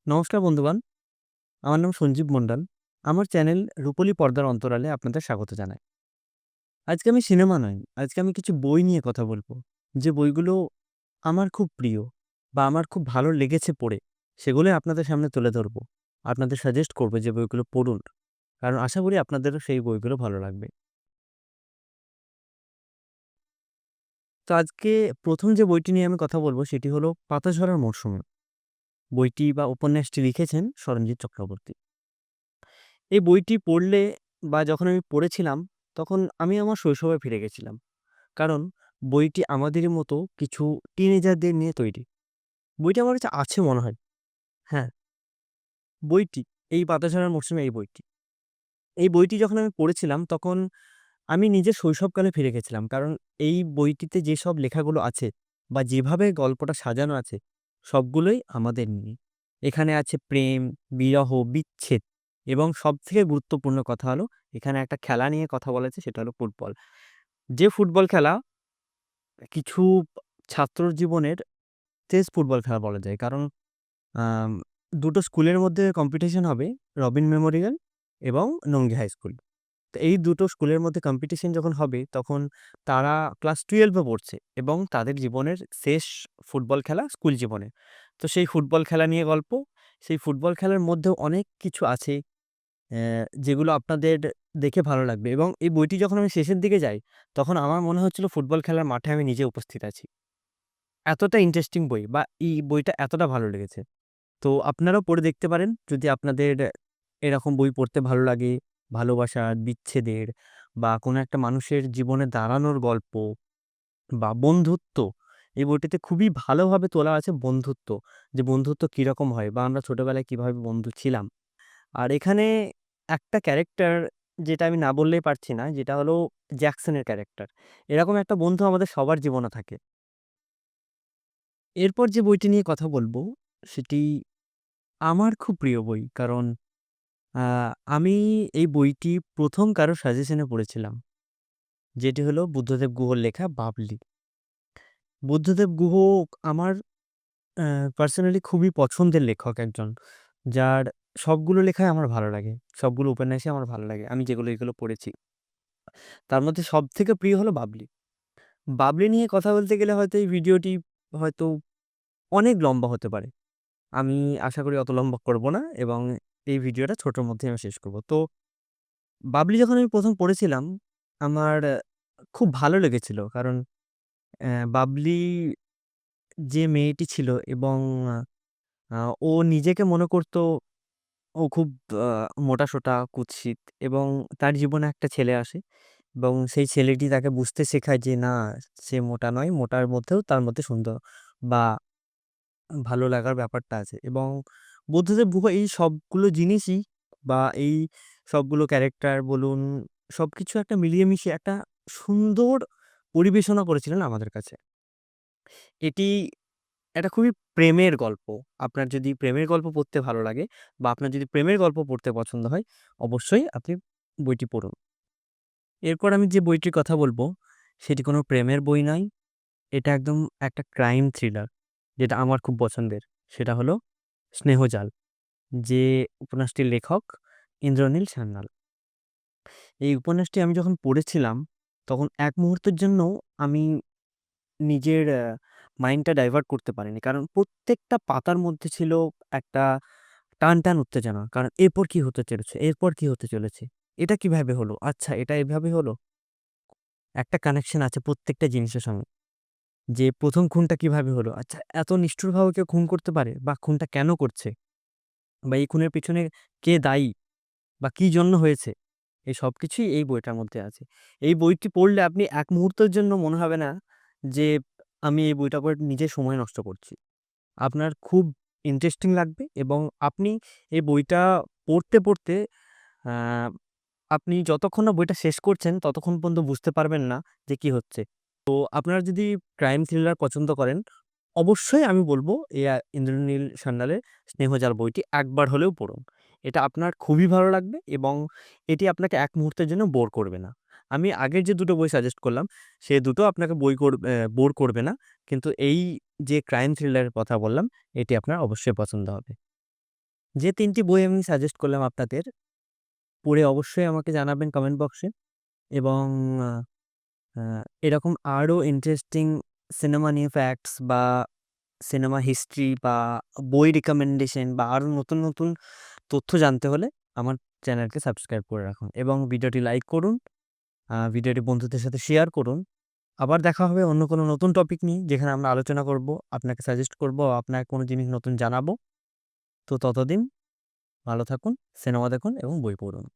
নমস্কার বন্ধুগণ। আমার নাম সঞ্জীব মণ্ডল। আমার চ্যানেল রূপলী পর্দার অন্তরালে আপনাদের স্বাগত জানাই। আজকে আমি সিনেমা নয়, আজকে আমি কিছু বই নিয়ে কথা বলব। যে বইগুলো আমার খুব প্রিয় বা আমার খুব ভালো লেগেছে পড়ে, সেগুলোই আপনাদের সামনে তুলে ধরব। আপনাদের সাজেস্ট করব যে বইগুলো পড়ুন। কারণ আশা করি আপনাদেরও সেই বইগুলো ভালো লাগবে। তো আজকে ১ম যে বইটি নিয়ে আমি কথা বলব সেটি হলো 'পাতা ঝরার মরশুমে'। বইটি বা উপন্যাসটি লিখেছেন সরঞ্জিৎ চক্রবর্তী। এই বইটি পড়লে বা যখন আমি পড়েছিলাম, তখন আমি আমার শৈশবে ফিরে গেছিলাম। কারণ বইটি আমাদেরই মতো কিছু টিনেজারদের নিয়ে তৈরি। বইটি আমার কাছে আছে মনে হয়। হ্যাঁ, বইটি এই 'পাতাঝরার মরশুমে' এই বইটি। এই বইটি যখন আমি পড়েছিলাম তখন আমি নিজের শৈশবকালে ফিরে গেছিলাম। কারণ এই বইটিতে যেসব লেখাগুলো আছে বা যেভাবে গল্পটা সাজানো আছে, সবগুলোই আমাদের নিয়ে। এখানে আছে প্রেম, বিরহ, বিচ্ছেদ এবং সবথেকে গুরুত্বপূর্ণ কথা হলো এখানে একটা খেলা নিয়ে কথা বলা হয়েছে সেটা হলো ফুটবল। যে ফুটবল খেলা কিছু ছাত্রর জীবনের শেষ ফুটবল খেলা বলা যায়। কারণ আম ২ টো স্কুলের মধ্যে কম্পিটিশন হবে, রবিন মেমোরিয়াল এবং নঙ্গি হাই স্কুল। তো এই ২ টো স্কুলের মধ্যে কম্পিটিশন যখন হবে, তখন তারা ক্লাস 12 এ পড়ছে এবং তাদের জীবনের শেষ ফুটবল খেলা স্কুল জীবনে। তো সেই ফুটবল খেলা নিয়ে গল্প। সেই ফুটবল খেলার মধ্যেও অনেক কিছু আছে যেগুলো আপনাদের দেখে ভালো লাগবে এবং এই বইটি যখন আমি শেষের দিকে যাই, তখন আমার মনে হচ্ছিল ফুটবল খেলার মাঠে আমি নিজে উপস্থিত আছি। এতটা ইন্টারেস্টিং বই বা এই বইটা এতটা ভালো লেগেছে। তো আপনারাও পড়ে দেখতে পারেন যদি আপনাদের এরকম বই পড়তে ভালো লাগে, ভালোবাসার, বিচ্ছেদের বা কোনো একটা মানুষের জীবনে দাঁড়ানোর গল্প বা বন্ধুত্ব। এই বইটিতে খুবই ভালোভাবে তোলা আছে বন্ধুত্ব। যে বন্ধুত্ব কিরকম হয় বা আমরা ছোটবেলায় কিভাবে বন্ধু ছিলাম। আর এখানে একটা ক্যারেক্টার যেটা আমি না বললেই পারছি না, যেটা হলো জ্যাকসনের ক্যারেক্টার। এরকম একটা বন্ধু আমাদের সবার জীবনে থাকে। এরপর যে বইটি নিয়ে কথা বলব, সেটি আমার খুব প্রিয় বই। কারণ আ আমি এই বইটি ১ম কারো সাজেশনে পড়েছিলাম। যেটি হলো বুদ্ধদেব গুহর লেখা 'বাবলি'। বুদ্ধদেব গুহ আমার অ্যা পার্সোনালি খুবই পছন্দের লেখক একজন। যার সবগুলো লেখাই আমার ভালো লাগে। সবগুলো উপন্যাসই আমার ভালো লাগে। আমি যেগুলো এগুলো পড়েছি। তার মধ্যে সবথেকে প্রিয় হলো 'বাবলি'। 'বাবলি' নিয়ে কথা বলতে গেলে হয়তো এই ভিডিওটি হয়তো অনেক লম্বা হতে পারে। আমি আশা করি অত লম্বা করব না এবং এই ভিডিওটা ছোটর মধ্যেই আমি শেষ করব। তো 'বাবলি' যখন আমি ১ম পড়েছিলাম, আমার খুব ভালো লেগেছিল। কারণ 'বাবলি' যে মেয়েটি ছিল এবং আ ও নিজেকে মনে করত ও খুব আ মোটা-সোটা, কুৎসিত এবং তার জীবনে একটা ছেলে আসে এবং সেই ছেলেটি তাকে বুঝতে শেখায় যে না, সে মোটা নয়। মোটার মধ্যেও তার মধ্যে সুন্দর বা ভালো লাগার ব্যাপারটা আছে এবং বুদ্ধদেব গুহ এই সবগুলো জিনিসই বা এই সবগুলো ক্যারেক্টার বলুন, সবকিছু একটা মিলিয়ে মিশিয়ে একটা সুন্দর পরিবেশনা করেছিলেন আমাদের কাছে। এটি একটা খুবই প্রেমের গল্প। আপনার যদি প্রেমের গল্প পড়তে ভালো লাগে বা আপনার যদি প্রেমের গল্প পড়তে পছন্দ হয়, অবশ্যই আপনি বইটি পড়ুন। এরপর আমি যে বইটির কথা বলব, সেটি কোনো প্রেমের বই নয়। এটা একদম একটা ক্রাইম থ্রিলার, যেটা আমার খুব পছন্দের। সেটা হলো 'স্নেহজাল'। যে উপন্যাসটির লেখক ইন্দ্রনীল সান্যাল। এই উপন্যাসটি আমি যখন পড়েছিলাম, তখন এক মুহূর্তের জন্যও আমি নিজের মাইন্ডটা ডাইভার্ট করতে পারিনি। কারণ প্রত্যেকটা পাতার মধ্যে ছিল একটা টানটান উত্তেজনা। কারণ এরপর কি হতে চলেছে? এরপর কি হতে চলেছে? এটা কিভাবে হলো? আচ্ছা এটা এভাবে হলো? একটা কানেকশন আছে প্রত্যেকটা জিনিসের সঙ্গে। যে ১ম খুনটা কিভাবে হলো? আচ্ছা এত নিষ্ঠুরভাবে কেউ খুন করতে পারে? বা খুনটা কেন করছে? বা এই খুনের পিছনে কে দায়ী? বা কি জন্য হয়েছে? এই সবকিছুই এই বইটার মধ্যে আছে। এই বইটি পড়লে আপনি এক মুহূর্তের জন্য মনে হবে না যে, আমি এই বইটা পড়ে নিজের সময় নষ্ট করছি। আপনার খুব ইন্টারেস্টিং লাগবে এবং আপনি এই বইটা পড়তে আ আপনি যতক্ষণ না বইটা শেষ করছেন, ততক্ষণ পর্যন্ত বুঝতে পারবেন না যে কি হচ্ছে। তো আপনারা যদি ক্রাইম থ্রিলার পছন্দ করেন, অবশ্যই আমি বলব ইন্দ্রনীল সান্যালের 'স্নেহজাল' বইটি একবার হলেও পড়ুন। এটা আপনার খুবই ভালো লাগবে এবং এটি আপনাকে এক মুহূর্তের জন্য বোর করবে না। আমি আগের যে ২ টো বই সাজেস্ট করলাম, সে দুটো আপনাকে বোর করবে না। কিন্তু এই যে ক্রাইম থ্রিলার এর কথা বললাম, এটি আপনার অবশ্যই পছন্দ হবে। যে ৩ টি বই আমি সাজেস্ট করলাম আপনাদের, পড়ে অবশ্যই আমাকে জানাবেন কমেন্ট বক্সে এবং আ আ এরকম আরও ইন্টারেস্টিং সিনেমা নিয়ে ফ্যাক্টস বা সিনেমা হিস্ট্রি বা বই রিকমেন্ডেশন বা আরও নতুন, নতুন তথ্য জানতে হলে আমার চ্যানেলকে সাবস্ক্রাইব করে রাখুন এবং ভিডিওটি লাইক করুন, ভিডিওটি বন্ধুদের সাথে শেয়ার করুন। আবার দেখা হবে অন্য কোনো নতুন টপিক নিয়ে, যেখানে আমরা আলোচনা করব, আপনাকে সাজেস্ট করব, আপনাকে কোনো জিনিস নতুন জানাবো। তো ততদিন ভালো থাকুন, সিনেমা দেখুন এবং বই পড়ুন।